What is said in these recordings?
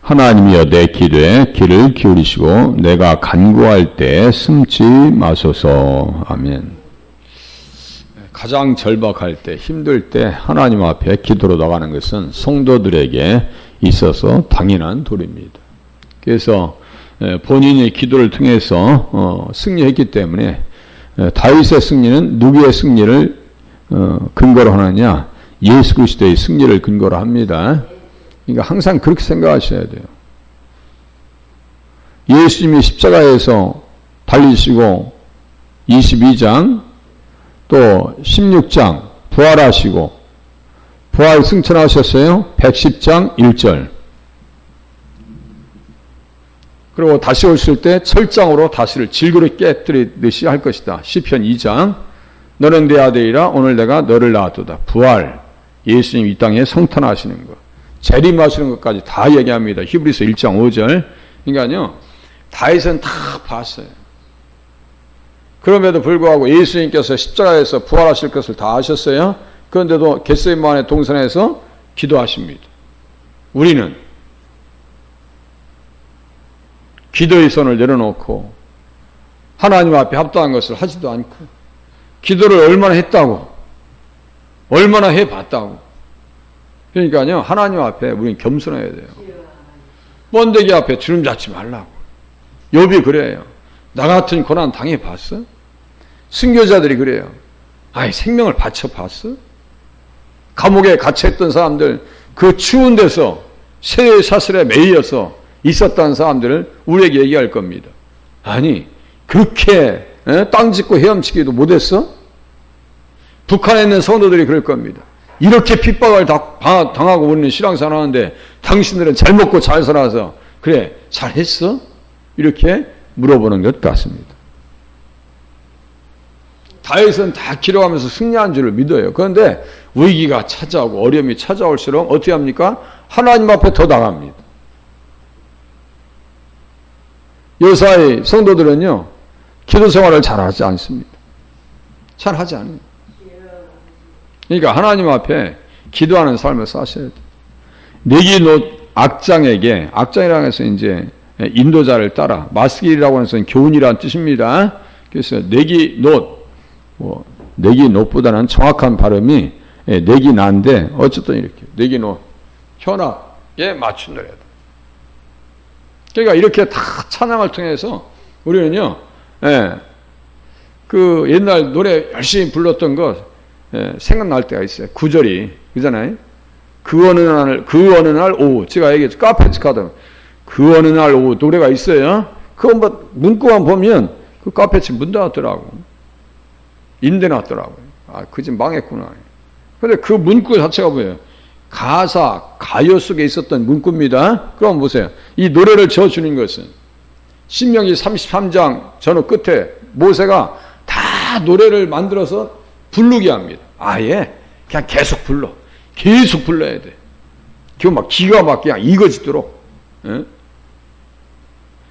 하나님이여 내 기도에 귀를 기울이시고 내가 간구할 때 숨지 마소서. 아멘. 가장 절박할 때, 힘들 때 하나님 앞에 기도로 나가는 것은 성도들에게 있어서 당연한 도리입니다. 그래서 본인의 기도를 통해서 승리했기 때문에 다윗의 승리는 누구의 승리를 근거로 하느냐? 예수 그리스도의 승리를 근거로 합니다. 그러니까 항상 그렇게 생각하셔야 돼요. 예수님이 십자가에서 달리시고 22장 또 16장 부활하시고 부활 승천하셨어요. 110장 1절. 그리고 다시 오실 때 철장으로 다시를 질그릇 깨뜨리듯이 할 것이다. 시편 2장 너는 내 아들이라 오늘 내가 너를 낳았도다. 부활, 예수님 이 땅에 성탄하시는 것, 재림하시는 것까지 다 얘기합니다. 히브리서 1장 5절. 그러니까요, 다윗은 다 봤어요. 그럼에도 불구하고 예수님께서 십자가에서 부활하실 것을 다 아셨어요. 그런데도 겟세마네 동산에서 기도하십니다. 우리는 기도의 손을 내려놓고 하나님 앞에 합당한 것을 하지도 않고 기도를 얼마나 했다고, 얼마나 해봤다고. 그러니까요, 하나님 앞에 우리는 겸손해야 돼요. 번데기 앞에 주름 잡지 말라고. 욥이 그래요. 나 같은 고난 당해봤어? 순교자들이 그래요. 아이, 생명을 바쳐봤어? 감옥에 갇혀있던 사람들, 그 추운 데서 쇠의 사슬에 매이어서 있었던 사람들을 우리에게 얘기할 겁니다. 아니, 그렇게 땅 짚고 헤엄치기도 못했어? 북한에 있는 성도들이 그럴 겁니다. 이렇게 핍박을 당하고 우리는 신앙생활 하는데 당신들은 잘 먹고 잘 살아서 그래, 잘했어? 이렇게 물어보는 것 같습니다. 다윗은 다 기도하면서 승리한 줄을 믿어요. 그런데 위기가 찾아오고 어려움이 찾아올수록 어떻게 합니까? 하나님 앞에 더 나갑니다. 요사이 성도들은요, 기도 생활을 잘하지 않습니다. 잘하지 않아요. 그러니까 하나님 앞에 기도하는 삶을 사셔야 돼요. 네기노 악장에게, 악장이라고 해서 이제 인도자를 따라, 마스길이라고 해서 교훈이라는 뜻입니다. 그래서 네기노, 네기노보다는 정확한 발음이 네기나인데, 어쨌든 이렇게, 네기노, 현악에 맞춘 노래다. 그러니까 이렇게 다 찬양을 통해서 우리는요, 그 옛날 노래 열심히 불렀던 거 생각날 때가 있어요. 구절이 그잖아요. 그 어느 날 오후, 제가 얘기했죠. 카페 가다 그 어느 날 오후 노래가 있어요. 그거 뭐 문구만 보면 그 카페 문 닫았더라고. 임대 놨더라고요. 아, 그 집 망했구나. 근데 그 문구 자체가 뭐예요? 가요 속에 있었던 문구입니다. 그럼 보세요. 이 노래를 지어주는 것은 신명기 33장 전후 끝에 모세가 다 노래를 만들어서 부르게 합니다. 아예 그냥 계속 불러. 계속 불러야 돼. 그거 막 기가 막히게 그냥 익어지도록.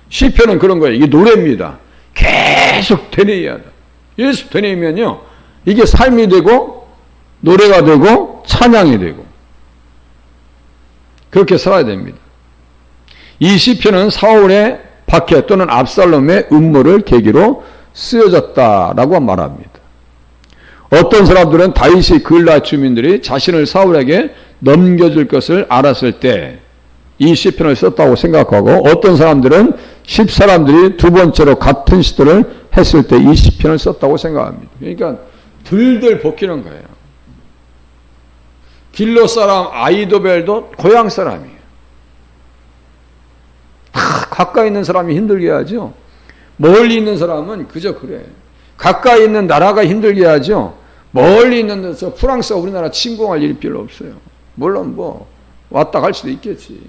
시편은 그런 거예요. 이게 노래입니다. 계속 되뇌어야 돼. 계속 되뇌면요, 이게 삶이 되고 노래가 되고 찬양이 되고 그렇게 살아야 됩니다. 이 시편은 사울의 박해 또는 압살롬의 음모를 계기로 쓰여졌다라고 말합니다. 어떤 사람들은 다윗이 그을라 주민들이 자신을 사울에게 넘겨줄 것을 알았을 때 이 시편을 썼다고 생각하고, 어떤 사람들은 10사람들이 두 번째로 같은 시도를 했을 때 이 시편을 썼다고 생각합니다. 그러니까 들들 볶이는 거예요. 길로 사람 아이도벨도 고향 사람이에요. 다 가까이 있는 사람이 힘들게 하죠. 멀리 있는 사람은 그저 그래. 가까이 있는 나라가 힘들게 하죠. 멀리 있는 데서 프랑스와 우리나라 침공할 일이 별로 없어요. 물론 뭐 왔다 갈 수도 있겠지.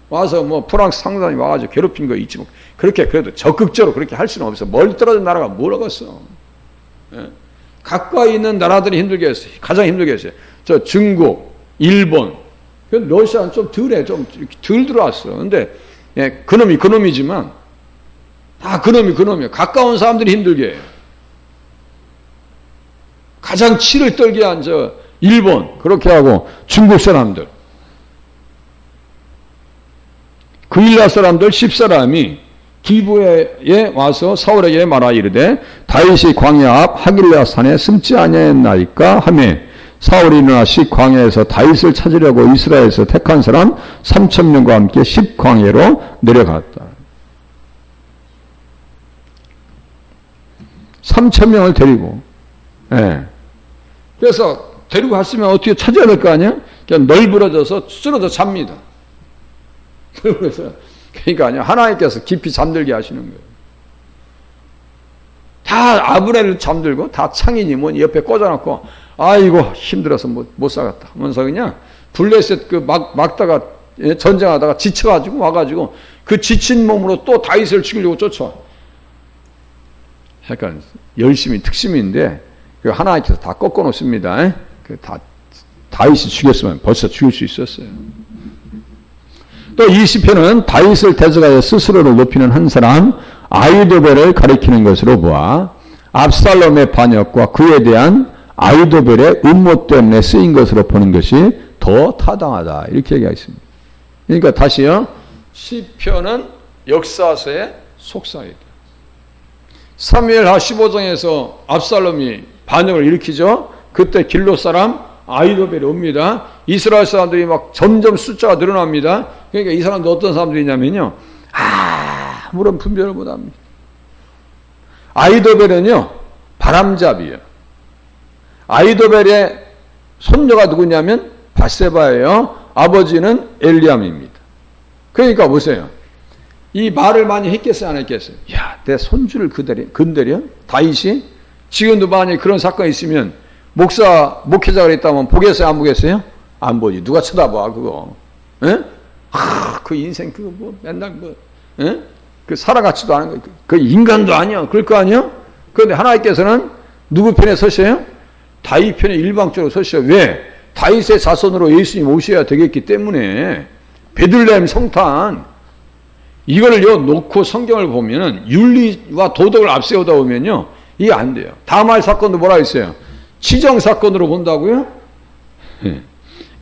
와서 뭐 프랑스 상사님 와가지고 괴롭힌 거 있지 뭐. 그렇게 그래도 적극적으로 그렇게 할 수는 없어. 멀리 떨어진 나라가 뭘 하겠어. 가까이 있는 나라들이 힘들게 했어요. 가장 힘들게 했어요. 저 중국, 일본, 러시아는 좀 덜해. 좀 덜 들어왔어. 근데 그놈이 그놈이지만 다 그놈이야. 가까운 사람들이 힘들게 해요. 가장 치를 떨게 한 저 일본, 그렇게 하고 중국 사람들. 그일라 사람들 10사람이 기부에 와서 사울에게 말하 이르되 다윗이 광야 앞 하길라 산에 숨지 아니하였나이까 하매 사울이 일어나시 광야에서 다윗을 찾으려고 이스라엘에서 택한 사람 3,000명과 함께 10광야로 내려갔다. 3,000명을 데리고, 예. 그래서 데리고 갔으면 어떻게 찾아야 될 거 아니야? 그냥 널브러져서 쓰러져 잡니다. 그래서 그러니까 하나님께서 깊이 잠들게 하시는 거예요. 다 아브넬을 잠들고 다 창인이 뭐니 옆에 꽂아놓고 아이고 힘들어서 못 살겠다 하면서 그냥 블레셋 막다가 전쟁하다가 지쳐가지고 와가지고 그 지친 몸으로 또 다윗을 죽이려고 쫓아와. 약간 열심히 특심인데 그 하나님께서 다 꺾어 놓습니다. 다 다윗이 죽였으면 벌써 죽일 수 있었어요. 또 이 시편은 다윗을 대적하여 스스로를 높이는 한 사람 아히도벨을 가리키는 것으로 보아 압살롬의 반역과 그에 대한 아히도벨의 음모 때문에 쓰인 것으로 보는 것이 더 타당하다 이렇게 얘기하겠습니다. 그러니까 다시요, 시편은 역사서의 속삭이다. 사무엘하 15장에서 압살롬이 반역을 일으키죠. 그때 길롯 사람 아히도벨이 옵니다. 이스라엘 사람들이 막 점점 숫자가 늘어납니다. 그러니까 이 사람들 어떤 사람들이냐면요, 아무런 분별을 못합니다. 아히도벨은요 바람잡이에요. 아히도벨의 손녀가 누구냐면 밧세바예요. 아버지는 엘리암입니다. 그러니까 보세요. 이 말을 많이 했겠어요, 안 했겠어요? 야, 내 손주를 건드려? 다윗이? 지금도 만약에 그런 사건이 있으면 목회자가 그랬다면 보겠어요, 안 보겠어요? 안 보지. 누가 쳐다봐, 그거. 에? 그 인생 그거 뭐 맨날 에? 그 살아가지도 않은 거, 그 인간도 아니야. 그럴 거 아니야? 그런데 하나님께서는 누구 편에 서셔요? 다윗 편에 일방적으로 서셔요. 왜? 다윗의 자손으로 예수님 오셔야 되겠기 때문에. 베들레헴 성탄 이거를요 놓고 성경을 보면은 윤리와 도덕을 앞세우다 보면요 이게 안 돼요. 다말 사건도 뭐라 했어요? 치정 사건으로 본다고요?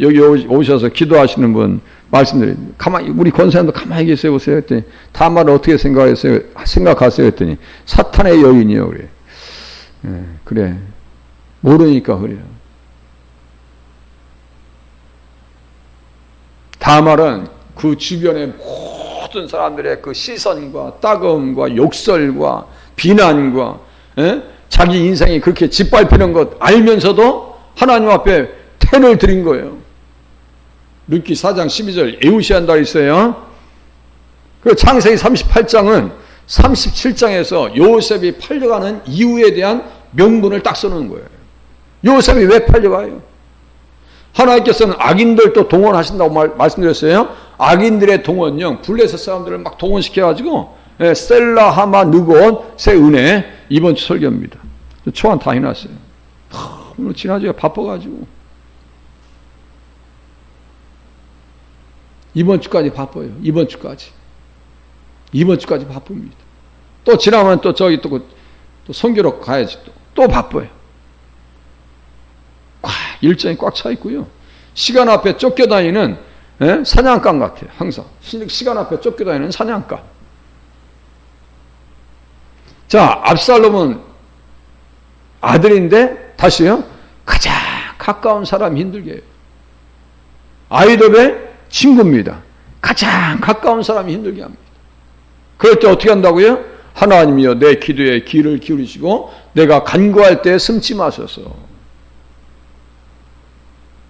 여기 오셔서 기도하시는 분 말씀드려요. 가만히 우리 권사님도 가만히 계세요 보세요. 했더니 다말을 어떻게 생각하세요? 했더니 사탄의 여인이요 그래. 그래 모르니까 그래요. 다말은 그 주변의 모든 사람들의 그 시선과 따가움과 욕설과 비난과 자기 인생이 그렇게 짓밟히는 것 알면서도 하나님 앞에 텐을 드린 거예요. 룻기 4장 12절 에우시한다 있어요. 그 창세기 38장은 37장에서 요셉이 팔려가는 이유에 대한 명분을 딱 써놓은 거예요. 요셉이 왜 팔려가요? 하나님께서는 악인들도 동원하신다고 말씀드렸어요. 악인들의 동원령, 블레셋 사람들을 막 동원시켜가지고 셀라, 하마, 느곤, 세 은혜 이번 주 설교입니다. 초안 다 해놨어요. 오늘 지난주에 바빠가지고 이번 주까지 바빠요. 이번 주까지 바쁩니다. 또 지나면 또 저기 또 선교로 가야지 또 바빠요. 일정이 꽉 차 있고요. 시간 앞에 쫓겨다니는 사냥감 같아요. 항상 시간 앞에 쫓겨다니는 사냥감. 자, 압살롬은 아들인데 다시요 가장 가까운 사람 힘들게 해요. 아히도벨 친구입니다. 가장 가까운 사람이 힘들게 합니다. 그럴 때 어떻게 한다고요? 하나님이여 내 기도에 귀를 기울이시고 내가 간구할 때 숨지 마소서.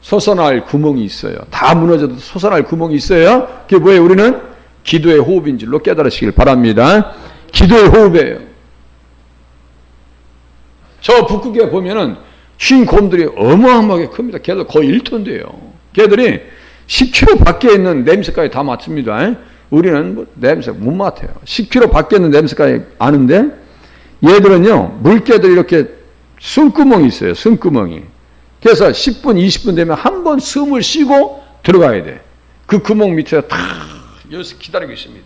솟아날 구멍이 있어요. 다 무너져도 솟아날 구멍이 있어요. 그게 뭐예요? 우리는 기도의 호흡인 줄로 깨달으시길 바랍니다. 기도의 호흡이에요. 저 북극에 보면은 흰 곰들이 어마어마하게 큽니다. 걔들 거의 1톤 돼요. 걔들이 10km 밖에 있는 냄새까지 다 맡습니다. 우리는 뭐 냄새 못 맡아요. 10km 밖에 있는 냄새까지 아는데 얘들은요 물개들이 이렇게 숨구멍이 있어요. 숨구멍이. 그래서 10분, 20분 되면 한 번 숨을 쉬고 들어가야 돼. 그 구멍 밑에 다 여기서 기다리고 있습니다.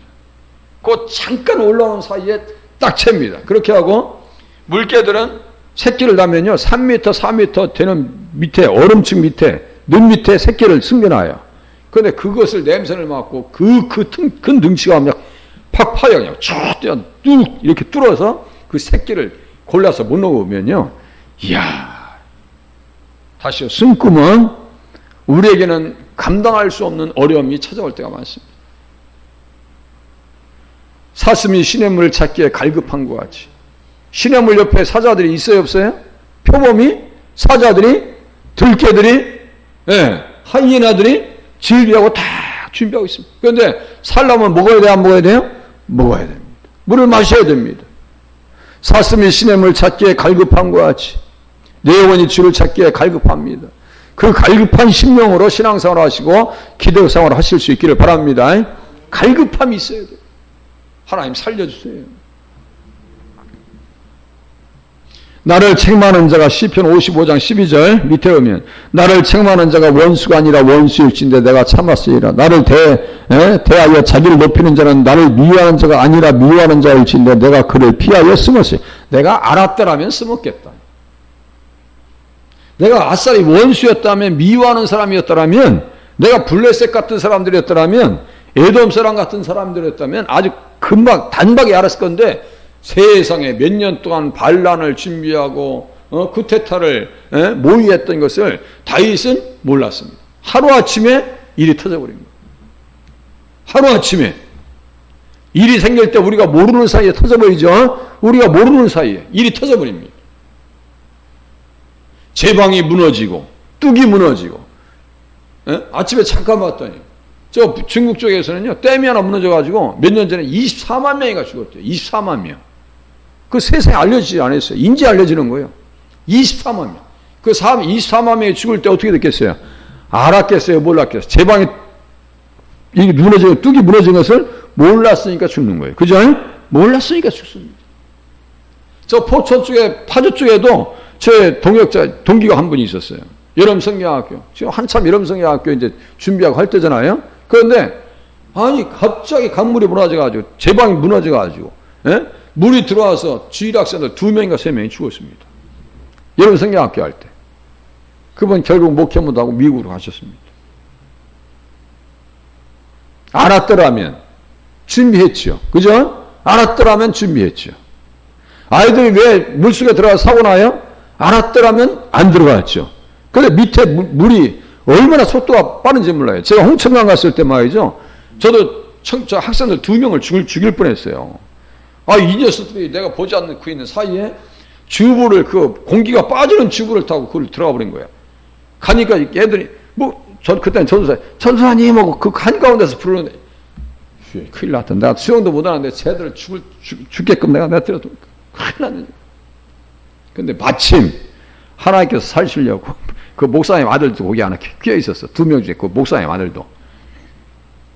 그 잠깐 올라오는 사이에 딱 챕니다. 그렇게 하고 물개들은 새끼를 낳으면요 3m, 4m 되는 밑에 얼음층 밑에 눈 밑에 새끼를 숨겨놔요. 그런데 그것을 냄새를 맡고 큰 등치가 그냥 팍 파여 그냥 쭉 이렇게 뚫어서 그 새끼를 골라서 못 먹으면요. 이야. 다시요. 숨꿈은 우리에게는 감당할 수 없는 어려움이 찾아올 때가 많습니다. 사슴이 시냇물을 찾기에 갈급한 것 같이. 시냇물 옆에 사자들이 있어요, 없어요? 표범이, 사자들이, 들개들이, 하이에나들이 즐비하고 다 준비하고 있습니다. 그런데 살려면 먹어야 돼요, 안 먹어야 돼요? 먹어야 됩니다. 물을 마셔야 됩니다. 사슴이 시냇물 찾기에 갈급한 것 같이 내 영혼이 주를 찾기에 갈급합니다. 그 갈급한 심령으로 신앙생활을 하시고 기도생활을 하실 수 있기를 바랍니다. 갈급함이 있어야 돼요. 하나님 살려주세요. 나를 책망하는 자가 시편 55장 12절 밑에 오면 나를 책망하는 자가 원수가 아니라 원수일진데 내가 참았으리라. 나를 대하여 자기를 높이는 자는 나를 미워하는 자가 아니라 미워하는 자일진데 내가 그를 피하여 숨었으리. 내가 알았더라면 숨었겠다. 내가 아싸리 원수였다면, 미워하는 사람이었더라면, 내가 블레셋 같은 사람들이었더라면, 에돔 사람 같은 사람들이었다면 아주 금방 단박에 알았을 건데 세상에 몇 년 동안 반란을 준비하고 쿠데타를 모의했던 것을 다윗은 몰랐습니다. 하루아침에 일이 터져버립니다. 하루아침에 일이 생길 때 우리가 모르는 사이에 터져버리죠. 우리가 모르는 사이에 일이 터져버립니다. 제방이 무너지고 뚝이 무너지고 아침에 잠깐 봤더니 저 중국 쪽에서는요 댐이 하나 무너져가지고 몇 년 전에 24만 명이가 죽었대요. 24만 명. 그 세상에 알려지지 않았어요. 인지 알려지는 거예요. 24만 명. 그 24만 명이 죽을 때 어떻게 됐겠어요? 알았겠어요? 몰랐겠어요? 제방이 이게 무너지고 뚝이 무너진 것을 몰랐으니까 죽는 거예요. 그죠? 몰랐으니까 죽습니다. 저 포천 쪽에 파주 쪽에도 제 동기가 한 분이 있었어요. 여름성경학교. 지금 한참 여름성경학교 이제 준비하고 할 때잖아요. 그런데 아니 갑자기 강물이 무너져가지고 제방이 무너져가지고 물이 들어와서 주일학생들 2명인가 3명이 죽었습니다. 여름성경학교 할 때. 그분 결국 목회 못하고 미국으로 가셨습니다. 알았더라면 준비했죠. 그죠? 알았더라면 준비했죠. 아이들이 왜 물속에 들어가서 사고 나요? 알았더라면 안 들어갔죠. 근데 밑에 물이 얼마나 속도가 빠른지 몰라요. 제가 홍천강 갔을 때 말이죠. 저도 저 학생들 2명을 죽일 뻔했어요. 이 녀석들이 내가 보지 않는 그 있는 사이에 주부를 그 공기가 빠지는 주부를 타고 그걸 들어가 버린 거야. 가니까 애들이 그때는 전도사님 하고 그 한가운데서 부르는데 큰일 났다. 내가 수영도 못하는데 쟤들을 죽게끔 내가 내버려도 큰일 났네. 근데 마침 하나님께서 살시려고 그 목사님 아들도 거기 하나 끼어 있었어. 2명 중에 그 목사님 아들도.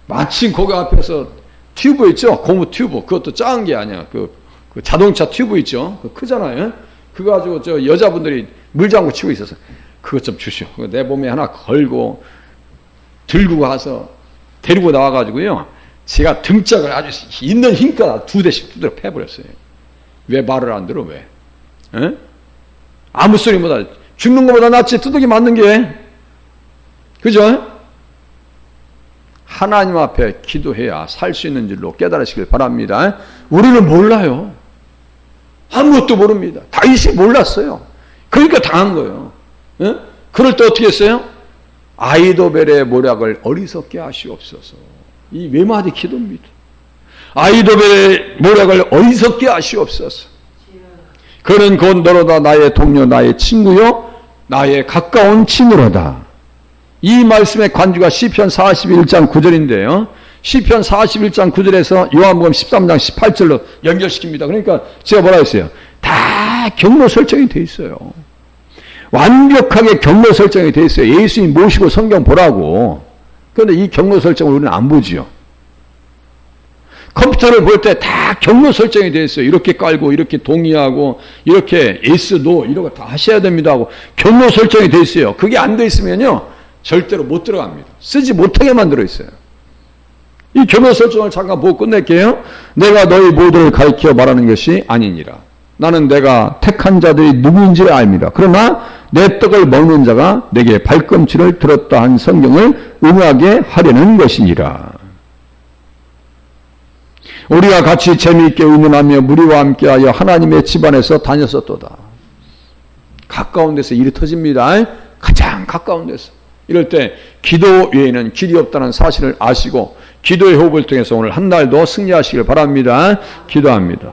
마침 거기 앞에서 튜브 있죠? 고무 튜브. 그것도 작은 게 아니야. 그 자동차 튜브 있죠? 크잖아요. 그거 가지고 저 여자분들이 물장구 치고 있어서 그것 좀 주시오. 내 몸에 하나 걸고 들고 가서 데리고 나와가지고요. 제가 등짝을 아주 있는 힘껏 2대씩 두드려 패버렸어요. 왜 말을 안 들어? 왜? 아무 소리보다 죽는 것보다 낫지 두들기 맞는 게. 그죠? 하나님 앞에 기도해야 살 수 있는 줄로 깨달으시길 바랍니다. 우리는 몰라요. 아무것도 모릅니다. 다윗이 몰랐어요. 그러니까 당한 거예요. 그럴 때 어떻게 했어요? 아이도벨의 모략을 어리석게 하시옵소서. 이 외마디 기도입니다. 아이도벨의 모략을 어리석게 하시옵소서. 그는 곧 너로다 나의 동료 나의 친구요 나의 가까운 친구로다. 이 말씀의 관주가 시편 41장 9절인데요. 시편 41장 9절에서 요한복음 13장 18절로 연결시킵니다. 그러니까 제가 뭐라 했어요? 다 경로 설정이 돼 있어요. 완벽하게 경로 설정이 돼 있어요. 예수님 모시고 성경 보라고. 그런데 이 경로 설정을 우리는 안 보지요. 컴퓨터를 볼 때 다 경로 설정이 되어 있어요. 이렇게 깔고 이렇게 동의하고 이렇게 yes, no 이런 거 다 하셔야 됩니다 하고 경로 설정이 되어 있어요. 그게 안 되어 있으면요 절대로 못 들어갑니다. 쓰지 못하게 만들어 있어요. 이 경로 설정을 잠깐 보고 끝낼게요. 내가 너희 모두를 가리켜 말하는 것이 아니니라. 나는 내가 택한 자들이 누구인지를 압니다. 그러나 내 떡을 먹는 자가 내게 발꿈치를 들었다 한 성경을 응하게 하려는 것이니라. 우리가 같이 재미있게 의논하며 무리와 함께하여 하나님의 집안에서 다녔었도다. 가까운 데서 일이 터집니다. 가장 가까운 데서. 이럴 때 기도 외에는 길이 없다는 사실을 아시고 기도의 호흡을 통해서 오늘 한 날도 승리하시길 바랍니다. 기도합니다.